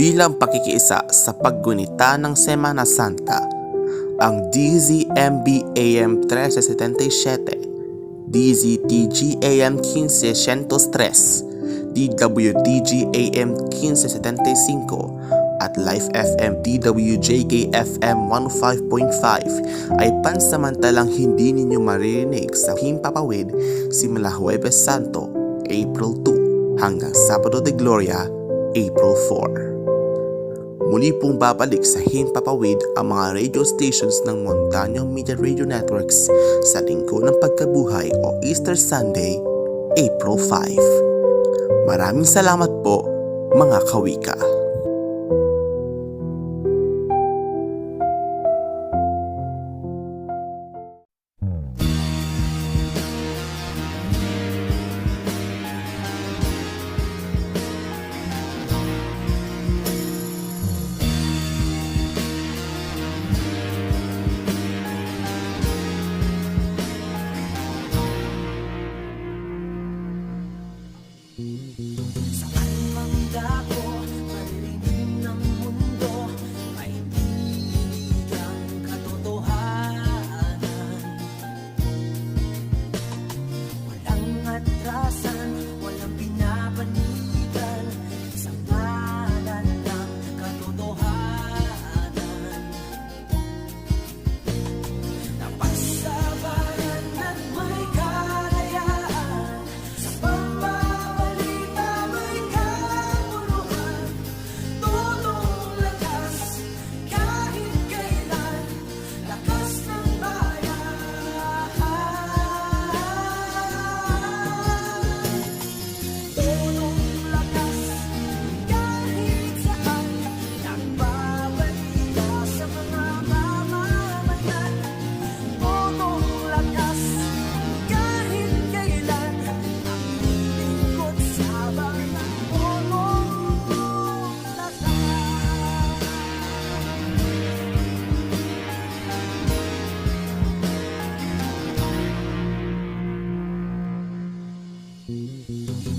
bilang pakikiisa sa paggunita ng Semana Santa. Ang DZMB AM 1377, DZTG AM 1503, DWTG AM 1575 at Life FM DWJK FM 105.5 ay pansamantalang hindi ninyo maririnig sa Himpapawid simula Huwebes Santo, April 2 hanggang Sabado de Gloria, April 4. Muli pong babalik sa Himpapawid ang mga radio stations ng Montaño Media Radio Networks sa Linggo ng Pagkabuhay o Easter Sunday, April 5. Maraming salamat po, mga kawika. Saan mang dako, marinig ng mundo, may tinig ang katotohanan. Walang atrasan, walang pinapanigan, isang ngalan ng katotohanan. Napagsabayan at may kalayaan, sa pagbabalita may kapuluhan, tulong lakas kahit kailan, lakas ng bayan. Tulong lakas kahit saan, nagbabalita sa mga mamamayan. Tulong lakas kahit kailan, ang lingkod sa bayan. Tulong lakas.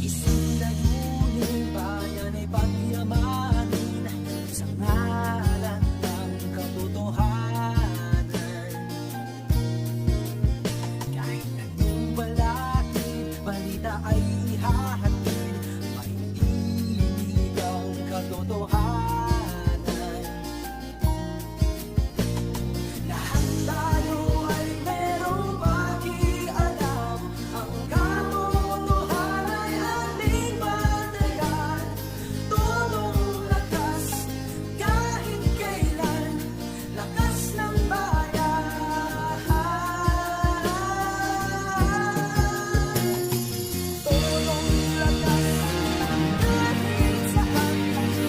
Isang layunin, bayan ay pagyamanin sa ngalan ng katotohanan. Kahit anong balita ay ihahatid, may tinig ang katotohanan. Lahat tayo ay merong pakialam, ang katotohanan ay ating bantayan. Tulong lakas kahit kailan, lakas ng bayan. Tulong lakas kahit saan,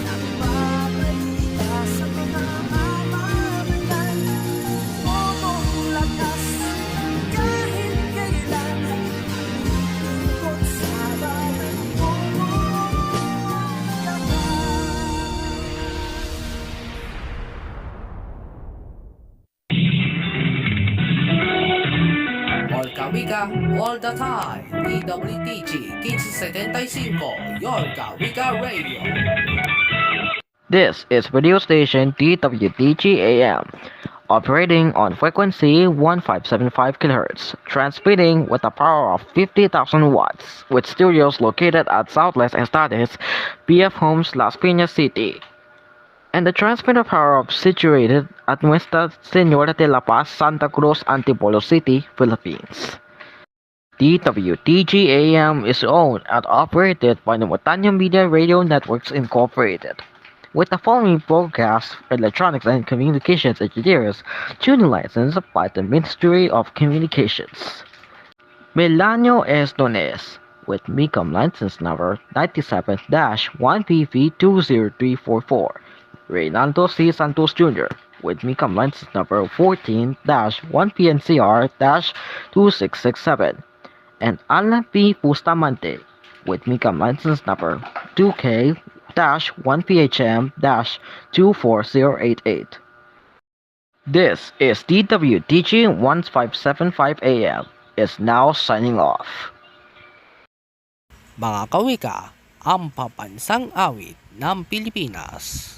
nagbabalita sa mga mamamayan. Tulong lakas kahit kailan, lingkod sa bayan. All Kawika, all the time. DWTG 1575, your Kawika Radio. This is radio station DWTG AM, operating on frequency 1575 kHz, transmitting with a power of 50,000 watts, with studios located at Southwest Estades, PF Homes, Las Piñas City, and the transmitter power of situated at Nuestra Señora de la Paz, Santa Cruz, Antipolo City, Philippines. DWTG AM is owned and operated by the Montaño Media Radio Networks Incorporated, with the following broadcast electronics and communications engineers tuning license by the Ministry of Communications. Melanio Estones, with MICOM license number 97-1PV20344. Reynaldo C. Santos Jr., with MICOM license number 14-1PNCR-2667. And Alan P. Bustamante, with MICOM license number 2K-1PHM-24088. This is DWTG 1575 AM, is now signing off. Mga kawika, ang papansang awit ng Pilipinas.